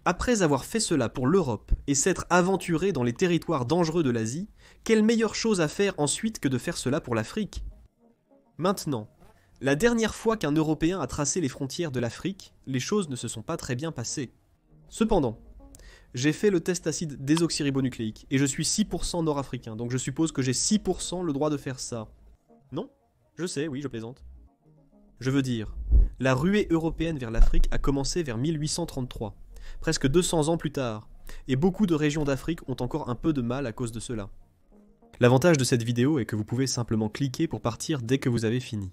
Après avoir fait cela pour l'Europe et s'être aventuré dans les territoires dangereux de l'Asie, quelle meilleure chose à faire ensuite que de faire cela pour l'Afrique? Maintenant, la dernière fois qu'un Européen a tracé les frontières de l'Afrique, les choses ne se sont pas très bien passées. Cependant, j'ai fait le test acide désoxyribonucléique et je suis 6% nord-africain, donc je suppose que j'ai 6% le droit de faire ça. Non? Je sais, oui, je plaisante. Je veux dire, la ruée européenne vers l'Afrique a commencé vers 1833, presque 200 ans plus tard, et beaucoup de régions d'Afrique ont encore un peu de mal à cause de cela. L'avantage de cette vidéo est que vous pouvez simplement cliquer pour partir dès que vous avez fini.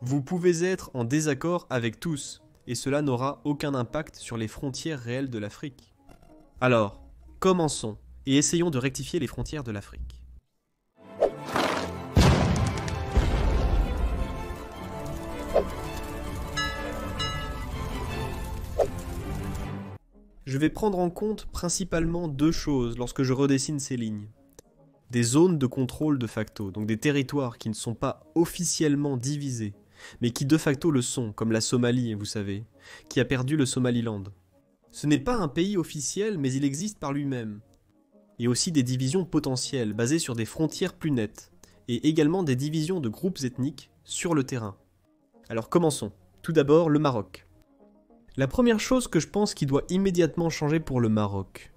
Vous pouvez être en désaccord avec tous, et cela n'aura aucun impact sur les frontières réelles de l'Afrique. Alors, commençons, et essayons de rectifier les frontières de l'Afrique. Je vais prendre en compte principalement deux choses lorsque je redessine ces lignes. Des zones de contrôle de facto, donc des territoires qui ne sont pas officiellement divisés, mais qui de facto le sont, comme la Somalie, vous savez, qui a perdu le Somaliland. Ce n'est pas un pays officiel, mais il existe par lui-même. Et aussi des divisions potentielles, basées sur des frontières plus nettes, et également des divisions de groupes ethniques sur le terrain. Alors commençons. Tout d'abord, le Maroc. La première chose que je pense qui doit immédiatement changer pour le Maroc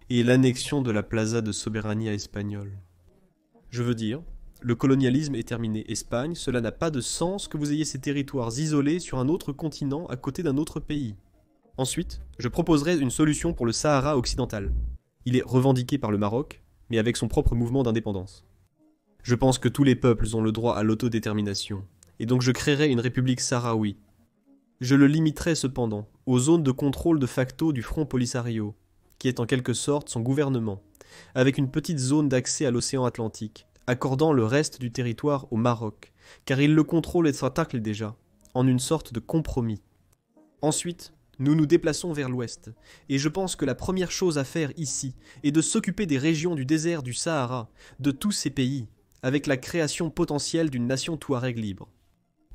est l'annexion de la Plaza de Soberania espagnole. Je veux dire, le colonialisme est terminé. Espagne, cela n'a pas de sens que vous ayez ces territoires isolés sur un autre continent à côté d'un autre pays. Ensuite, je proposerai une solution pour le Sahara occidental. Il est revendiqué par le Maroc, mais avec son propre mouvement d'indépendance. Je pense que tous les peuples ont le droit à l'autodétermination, et donc je créerai une république sahraoui. Je le limiterai cependant aux zones de contrôle de facto du Front Polisario, qui est en quelque sorte son gouvernement, avec une petite zone d'accès à l'océan Atlantique, accordant le reste du territoire au Maroc, car il le contrôle et s'attaque déjà, en une sorte de compromis. Ensuite, nous nous déplaçons vers l'ouest, et je pense que la première chose à faire ici est de s'occuper des régions du désert du Sahara, de tous ces pays, avec la création potentielle d'une nation touareg libre.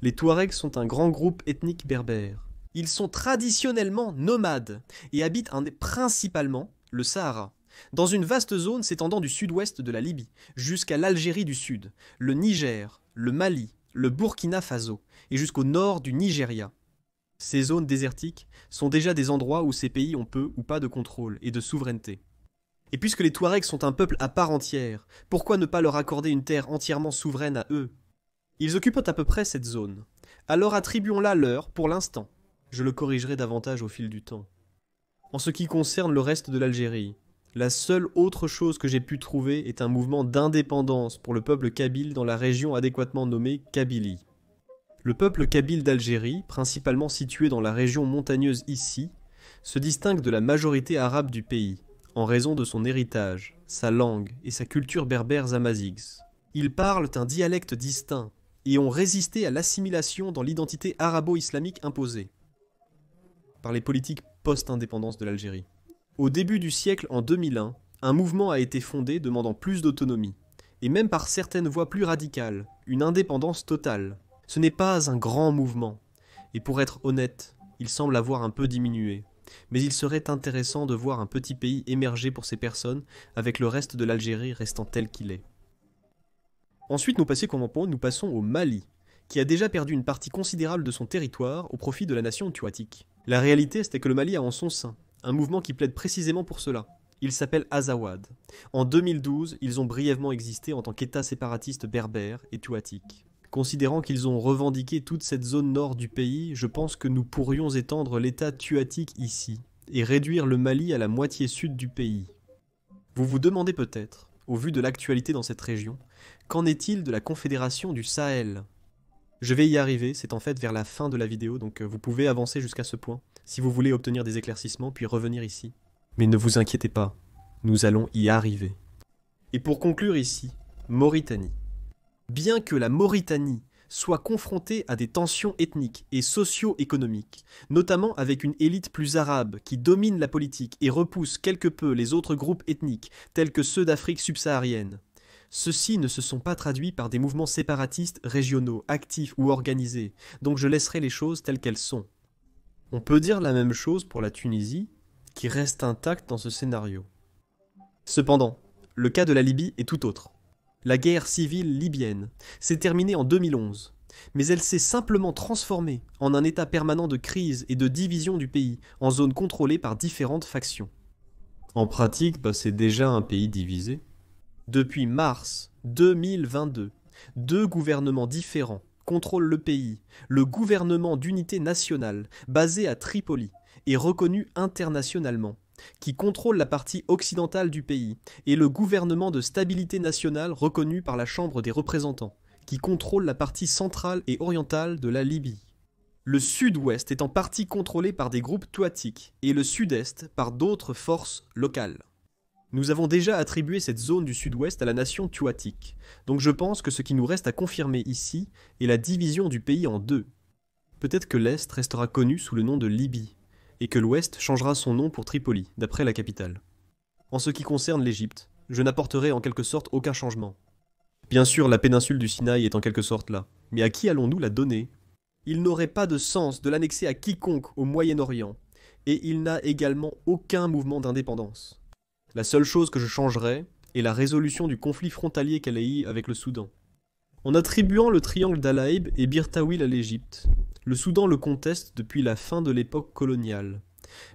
Les Touaregs sont un grand groupe ethnique berbère. Ils sont traditionnellement nomades et habitent principalement le Sahara, dans une vaste zone s'étendant du sud-ouest de la Libye jusqu'à l'Algérie du Sud, le Niger, le Mali, le Burkina Faso et jusqu'au nord du Nigeria. Ces zones désertiques sont déjà des endroits où ces pays ont peu ou pas de contrôle et de souveraineté. Et puisque les Touaregs sont un peuple à part entière, pourquoi ne pas leur accorder une terre entièrement souveraine à eux ? Ils occupent à peu près cette zone. Alors attribuons-la leur pour l'instant. Je le corrigerai davantage au fil du temps. En ce qui concerne le reste de l'Algérie, la seule autre chose que j'ai pu trouver est un mouvement d'indépendance pour le peuple kabyle dans la région adéquatement nommée Kabylie. Le peuple kabyle d'Algérie, principalement situé dans la région montagneuse ici, se distingue de la majorité arabe du pays, en raison de son héritage, sa langue et sa culture berbère amazighs. Ils parlent un dialecte distinct, et ont résisté à l'assimilation dans l'identité arabo-islamique imposée par les politiques post-indépendance de l'Algérie. Au début du siècle, en 2001, un mouvement a été fondé demandant plus d'autonomie, et même par certaines voix plus radicales, une indépendance totale. Ce n'est pas un grand mouvement, et pour être honnête, il semble avoir un peu diminué. Mais il serait intéressant de voir un petit pays émerger pour ces personnes, avec le reste de l'Algérie restant tel qu'il est. Ensuite, nous passons au Mali, qui a déjà perdu une partie considérable de son territoire au profit de la nation tuatique. La réalité, c'était que le Mali a en son sein un mouvement qui plaide précisément pour cela. Il s'appelle Azawad. En 2012, ils ont brièvement existé en tant qu'État séparatiste berbère et tuatique. Considérant qu'ils ont revendiqué toute cette zone nord du pays, je pense que nous pourrions étendre l'État tuatique ici, et réduire le Mali à la moitié sud du pays. Vous vous demandez peut-être, au vu de l'actualité dans cette région, qu'en est-il de la Confédération du Sahel ? Je vais y arriver, c'est en fait vers la fin de la vidéo, donc vous pouvez avancer jusqu'à ce point, si vous voulez obtenir des éclaircissements, puis revenir ici. Mais ne vous inquiétez pas, nous allons y arriver. Et pour conclure ici, Mauritanie. Bien que la Mauritanie soit confrontée à des tensions ethniques et socio-économiques, notamment avec une élite plus arabe qui domine la politique et repousse quelque peu les autres groupes ethniques, tels que ceux d'Afrique subsaharienne, ceux-ci ne se sont pas traduits par des mouvements séparatistes régionaux, actifs ou organisés, donc je laisserai les choses telles qu'elles sont. On peut dire la même chose pour la Tunisie, qui reste intacte dans ce scénario. Cependant, le cas de la Libye est tout autre. La guerre civile libyenne s'est terminée en 2011, mais elle s'est simplement transformée en un état permanent de crise et de division du pays en zone contrôlée par différentes factions. En pratique, c'est déjà un pays divisé. Depuis mars 2022, 2 gouvernements différents contrôlent le pays. Le gouvernement d'unité nationale, basé à Tripoli, est reconnu internationalement, qui contrôle la partie occidentale du pays, et le gouvernement de stabilité nationale reconnu par la Chambre des représentants, qui contrôle la partie centrale et orientale de la Libye. Le sud-ouest est en partie contrôlé par des groupes touatiques, et le sud-est par d'autres forces locales. Nous avons déjà attribué cette zone du sud-ouest à la nation touatique, donc je pense que ce qui nous reste à confirmer ici est la division du pays en 2. Peut-être que l'Est restera connu sous le nom de Libye, et que l'Ouest changera son nom pour Tripoli, d'après la capitale. En ce qui concerne l'Égypte, je n'apporterai en quelque sorte aucun changement. Bien sûr, la péninsule du Sinaï est en quelque sorte là, mais à qui allons-nous la donner ? Il n'aurait pas de sens de l'annexer à quiconque au Moyen-Orient, et il n'a également aucun mouvement d'indépendance. La seule chose que je changerais est la résolution du conflit frontalier qu'elle a eu avec le Soudan. En attribuant le triangle d'Al-Aïb et Bir Tawil à l'Égypte, le Soudan le conteste depuis la fin de l'époque coloniale.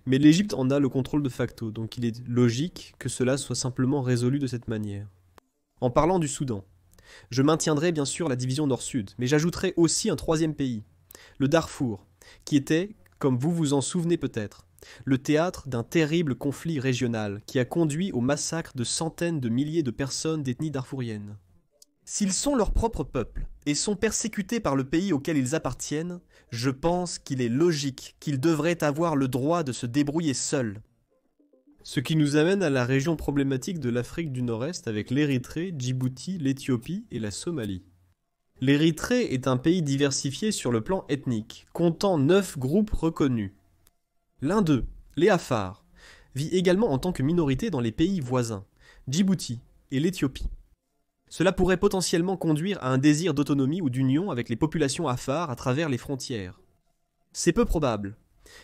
Mais l'Égypte en a le contrôle de facto, donc il est logique que cela soit simplement résolu de cette manière. En parlant du Soudan, je maintiendrai bien sûr la division nord-sud, mais j'ajouterai aussi un 3e pays, le Darfour, qui était, comme vous vous en souvenez peut-être, le théâtre d'un terrible conflit régional qui a conduit au massacre de centaines de milliers de personnes d'ethnie darfourienne. S'ils sont leur propre peuple et sont persécutés par le pays auquel ils appartiennent, je pense qu'il est logique qu'ils devraient avoir le droit de se débrouiller seuls. Ce qui nous amène à la région problématique de l'Afrique du Nord-Est avec l'Érythrée, Djibouti, l'Éthiopie et la Somalie. L'Érythrée est un pays diversifié sur le plan ethnique, comptant 9 groupes reconnus. L'un d'eux, les Afars, vit également en tant que minorité dans les pays voisins, Djibouti et l'Éthiopie. Cela pourrait potentiellement conduire à un désir d'autonomie ou d'union avec les populations Afars à travers les frontières. C'est peu probable,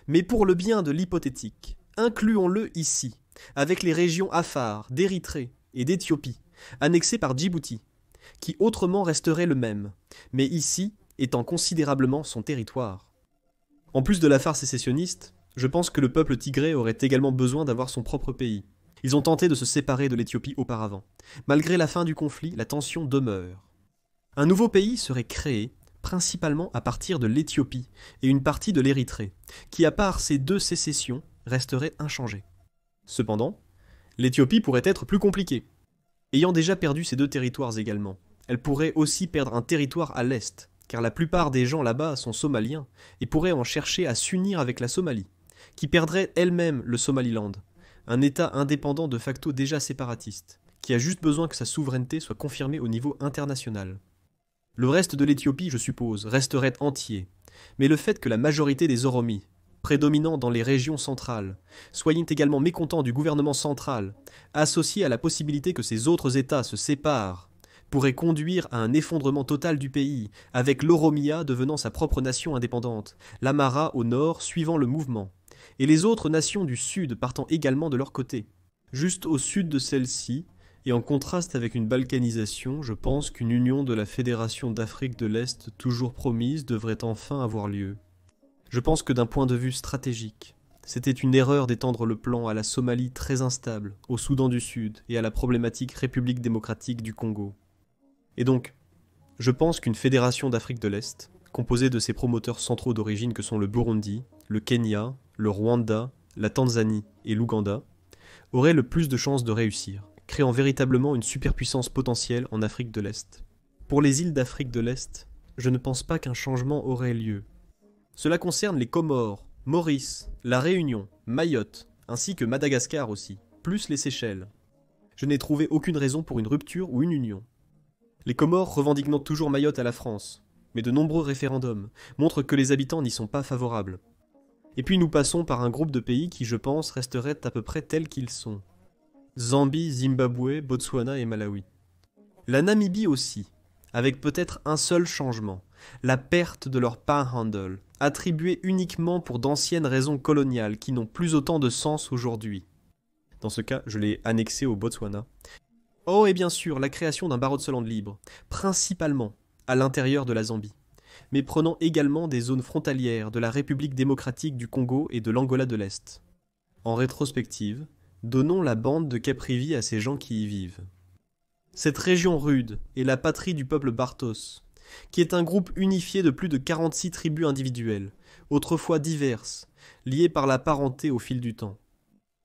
mais pour le bien de l'hypothétique, incluons-le ici, avec les régions Afars, d'Érythrée et d'Éthiopie, annexées par Djibouti, qui autrement resterait le même, mais ici étant considérablement son territoire. En plus de l'Afar sécessionniste, je pense que le peuple tigré aurait également besoin d'avoir son propre pays. Ils ont tenté de se séparer de l'Éthiopie auparavant. Malgré la fin du conflit, la tension demeure. Un nouveau pays serait créé, principalement à partir de l'Éthiopie et une partie de l'Érythrée, qui à part ces 2 sécessions, resterait inchangée. Cependant, l'Éthiopie pourrait être plus compliquée. Ayant déjà perdu ces 2 territoires également, elle pourrait aussi perdre un territoire à l'est, car la plupart des gens là-bas sont somaliens, et pourrait en chercher à s'unir avec la Somalie, qui perdrait elle-même le Somaliland, un État indépendant de facto déjà séparatiste, qui a juste besoin que sa souveraineté soit confirmée au niveau international. Le reste de l'Éthiopie, je suppose, resterait entier, mais le fait que la majorité des Oromis, prédominant dans les régions centrales, soient également mécontents du gouvernement central, associé à la possibilité que ces autres États se séparent, pourrait conduire à un effondrement total du pays, avec l'Oromia devenant sa propre nation indépendante, l'Amara au nord suivant le mouvement, et les autres nations du sud partant également de leur côté. Juste au sud de celle-ci, et en contraste avec une balkanisation, je pense qu'une union de la Fédération d'Afrique de l'Est toujours promise devrait enfin avoir lieu. Je pense que d'un point de vue stratégique, c'était une erreur d'étendre le plan à la Somalie très instable, au Soudan du Sud et à la problématique République démocratique du Congo. Et donc, je pense qu'une fédération d'Afrique de l'Est, composée de ses promoteurs centraux d'origine que sont le Burundi, le Kenya, le Rwanda, la Tanzanie et l'Ouganda, aurait le plus de chances de réussir, créant véritablement une superpuissance potentielle en Afrique de l'Est. Pour les îles d'Afrique de l'Est, je ne pense pas qu'un changement aurait lieu. Cela concerne les Comores, Maurice, la Réunion, Mayotte, ainsi que Madagascar aussi, plus les Seychelles. Je n'ai trouvé aucune raison pour une rupture ou une union. Les Comores revendiquent donc toujours Mayotte à la France, mais de nombreux référendums montrent que les habitants n'y sont pas favorables. Et puis nous passons par un groupe de pays qui, je pense, resteraient à peu près tels qu'ils sont. Zambie, Zimbabwe, Botswana et Malawi. La Namibie aussi, avec peut-être un seul changement, la perte de leur panhandle, attribuées uniquement pour d'anciennes raisons coloniales qui n'ont plus autant de sens aujourd'hui. Dans ce cas, je l'ai annexé au Botswana. Oh, et bien sûr, la création d'un barreau de Solande libre, principalement à l'intérieur de la Zambie, mais prenant également des zones frontalières de la République démocratique du Congo et de l'Angola de l'Est. En rétrospective, donnons la bande de Caprivi à ces gens qui y vivent. Cette région rude est la patrie du peuple Bartos, qui est un groupe unifié de plus de 46 tribus individuelles, autrefois diverses, liées par la parenté au fil du temps.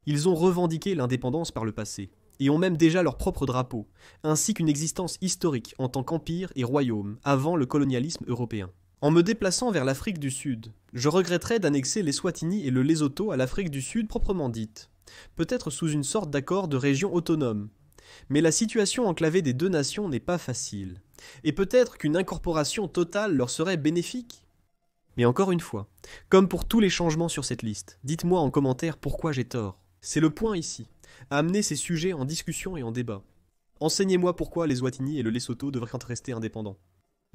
Ils ont revendiqué l'indépendance par le passé, et ont même déjà leur propre drapeau, ainsi qu'une existence historique en tant qu'empire et royaume avant le colonialisme européen. En me déplaçant vers l'Afrique du Sud, je regretterais d'annexer l'Eswatini et le Lesotho à l'Afrique du Sud proprement dite, peut-être sous une sorte d'accord de région autonome. Mais la situation enclavée des deux nations n'est pas facile, et peut-être qu'une incorporation totale leur serait bénéfique. Mais encore une fois, comme pour tous les changements sur cette liste, dites-moi en commentaire pourquoi j'ai tort. C'est le point ici, à amener ces sujets en discussion et en débat. Enseignez-moi pourquoi les Eswatini et le Lesotho devraient rester indépendants.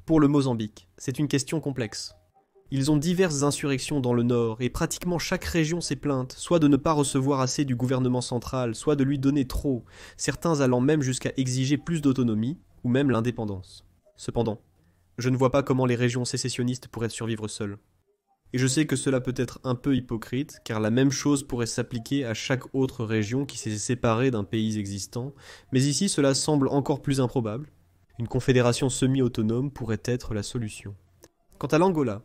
Pour le Mozambique, c'est une question complexe. Ils ont diverses insurrections dans le nord, et pratiquement chaque région s'est plainte, soit de ne pas recevoir assez du gouvernement central, soit de lui donner trop, certains allant même jusqu'à exiger plus d'autonomie, ou même l'indépendance. Cependant, je ne vois pas comment les régions sécessionnistes pourraient survivre seules. Et je sais que cela peut être un peu hypocrite, car la même chose pourrait s'appliquer à chaque autre région qui s'est séparée d'un pays existant, mais ici cela semble encore plus improbable. Une confédération semi-autonome pourrait être la solution. Quant à l'Angola,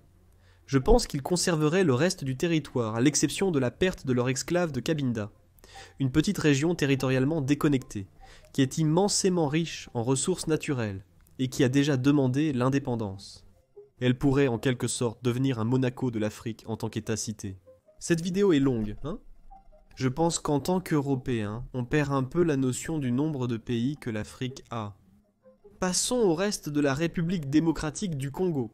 je pense qu'ils conserveraient le reste du territoire, à l'exception de la perte de leur esclave de Cabinda, une petite région territorialement déconnectée, qui est immensément riche en ressources naturelles, et qui a déjà demandé l'indépendance. Elle pourrait en quelque sorte devenir un Monaco de l'Afrique en tant qu'État-cité. Cette vidéo est longue, hein? Je pense qu'en tant qu'Européens, on perd un peu la notion du nombre de pays que l'Afrique a. Passons au reste de la République démocratique du Congo.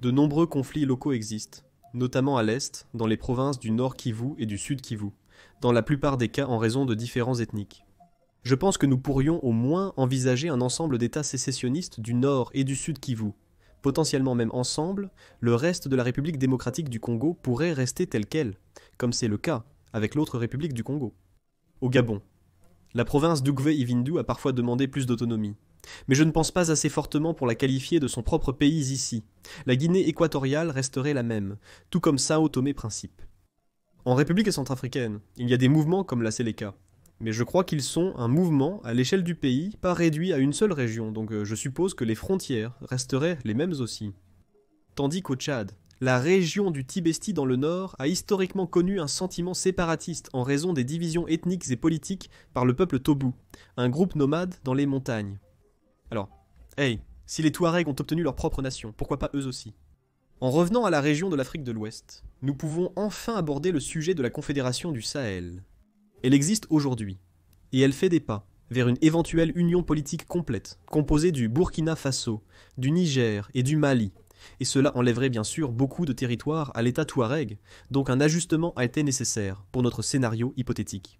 De nombreux conflits locaux existent, notamment à l'est, dans les provinces du Nord Kivu et du Sud Kivu, dans la plupart des cas en raison de différends ethniques. Je pense que nous pourrions au moins envisager un ensemble d'États sécessionnistes du Nord et du Sud Kivu. Potentiellement même ensemble, le reste de la République démocratique du Congo pourrait rester tel quel, comme c'est le cas avec l'autre République du Congo. Au Gabon, la province d'Ougvé-Ivindu a parfois demandé plus d'autonomie. Mais je ne pense pas assez fortement pour la qualifier de son propre pays ici. La Guinée équatoriale resterait la même, tout comme Sao Tomé-Principe. En République centrafricaine, il y a des mouvements comme la Séléka, mais je crois qu'ils sont un mouvement à l'échelle du pays, pas réduit à une seule région, donc je suppose que les frontières resteraient les mêmes aussi. Tandis qu'au Tchad, la région du Tibesti dans le nord a historiquement connu un sentiment séparatiste en raison des divisions ethniques et politiques par le peuple Toubou, un groupe nomade dans les montagnes. Alors, hey, si les Touaregs ont obtenu leur propre nation, pourquoi pas eux aussi? En revenant à la région de l'Afrique de l'Ouest, nous pouvons enfin aborder le sujet de la Confédération du Sahel. Elle existe aujourd'hui, et elle fait des pas vers une éventuelle union politique complète, composée du Burkina Faso, du Niger et du Mali, et cela enlèverait bien sûr beaucoup de territoires à l'État Touareg, donc un ajustement a été nécessaire pour notre scénario hypothétique.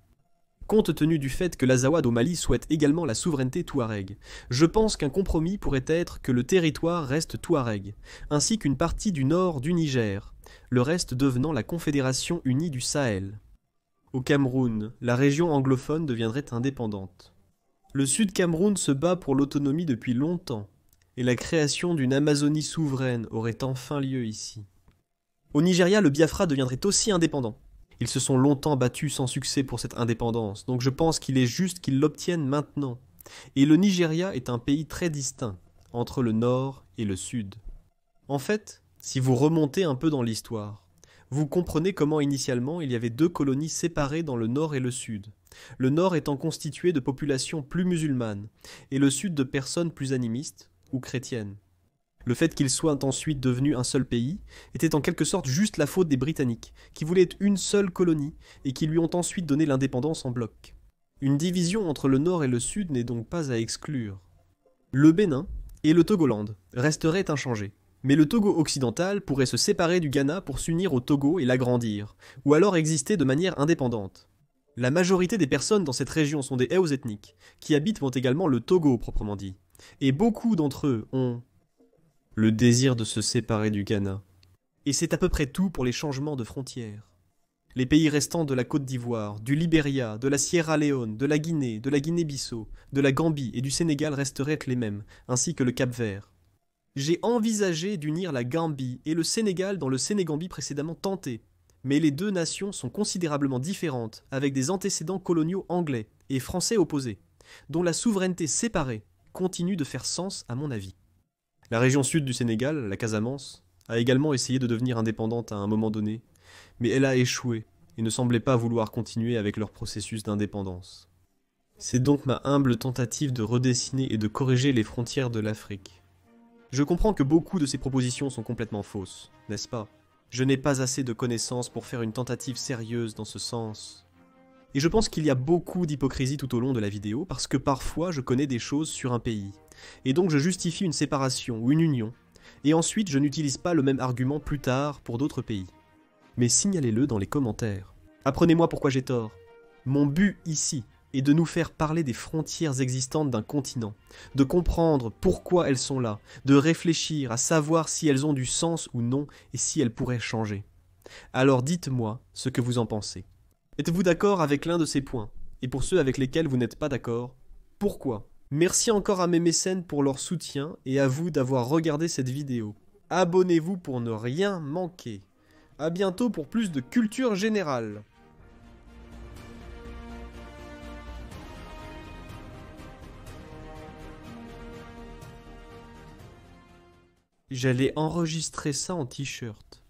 Compte tenu du fait que l'Azawad au Mali souhaite également la souveraineté touareg, je pense qu'un compromis pourrait être que le territoire reste touareg, ainsi qu'une partie du nord du Niger, le reste devenant la Confédération unie du Sahel. Au Cameroun, la région anglophone deviendrait indépendante. Le Sud Cameroun se bat pour l'autonomie depuis longtemps, et la création d'une Amazonie souveraine aurait enfin lieu ici. Au Nigeria, le Biafra deviendrait aussi indépendant. Ils se sont longtemps battus sans succès pour cette indépendance, donc je pense qu'il est juste qu'ils l'obtiennent maintenant. Et le Nigeria est un pays très distinct, entre le nord et le sud. En fait, si vous remontez un peu dans l'histoire, vous comprenez comment initialement il y avait deux colonies séparées dans le nord et le sud. Le nord étant constitué de populations plus musulmanes, et le sud de personnes plus animistes ou chrétiennes. Le fait qu'ils soient ensuite devenus un seul pays était en quelque sorte juste la faute des Britanniques, qui voulaient être une seule colonie et qui lui ont ensuite donné l'indépendance en bloc. Une division entre le nord et le sud n'est donc pas à exclure. Le Bénin et le Togoland resteraient inchangés, mais le Togo occidental pourrait se séparer du Ghana pour s'unir au Togo et l'agrandir, ou alors exister de manière indépendante. La majorité des personnes dans cette région sont des Eos ethniques, qui habitent également le Togo proprement dit, et beaucoup d'entre eux ont le désir de se séparer du Ghana. Et c'est à peu près tout pour les changements de frontières. Les pays restants de la Côte d'Ivoire, du Libéria, de la Sierra Leone, de la Guinée-Bissau, de la Gambie et du Sénégal resteraient les mêmes, ainsi que le Cap-Vert. J'ai envisagé d'unir la Gambie et le Sénégal dans le Sénégambie précédemment tenté, mais les deux nations sont considérablement différentes, avec des antécédents coloniaux anglais et français opposés, dont la souveraineté séparée continue de faire sens à mon avis. La région sud du Sénégal, la Casamance, a également essayé de devenir indépendante à un moment donné, mais elle a échoué et ne semblait pas vouloir continuer avec leur processus d'indépendance. C'est donc ma humble tentative de redessiner et de corriger les frontières de l'Afrique. Je comprends que beaucoup de ces propositions sont complètement fausses, n'est-ce pas? Je n'ai pas assez de connaissances pour faire une tentative sérieuse dans ce sens. Et je pense qu'il y a beaucoup d'hypocrisie tout au long de la vidéo, parce que parfois je connais des choses sur un pays, et donc je justifie une séparation ou une union, et ensuite je n'utilise pas le même argument plus tard pour d'autres pays. Mais signalez-le dans les commentaires. Apprenez-moi pourquoi j'ai tort. Mon but ici est de nous faire parler des frontières existantes d'un continent, de comprendre pourquoi elles sont là, de réfléchir à savoir si elles ont du sens ou non et si elles pourraient changer. Alors dites-moi ce que vous en pensez. Êtes-vous d'accord avec l'un de ces points? Et pour ceux avec lesquels vous n'êtes pas d'accord, pourquoi? Merci encore à mes mécènes pour leur soutien et à vous d'avoir regardé cette vidéo. Abonnez-vous pour ne rien manquer. A bientôt pour plus de culture générale. J'allais enregistrer ça en t-shirt.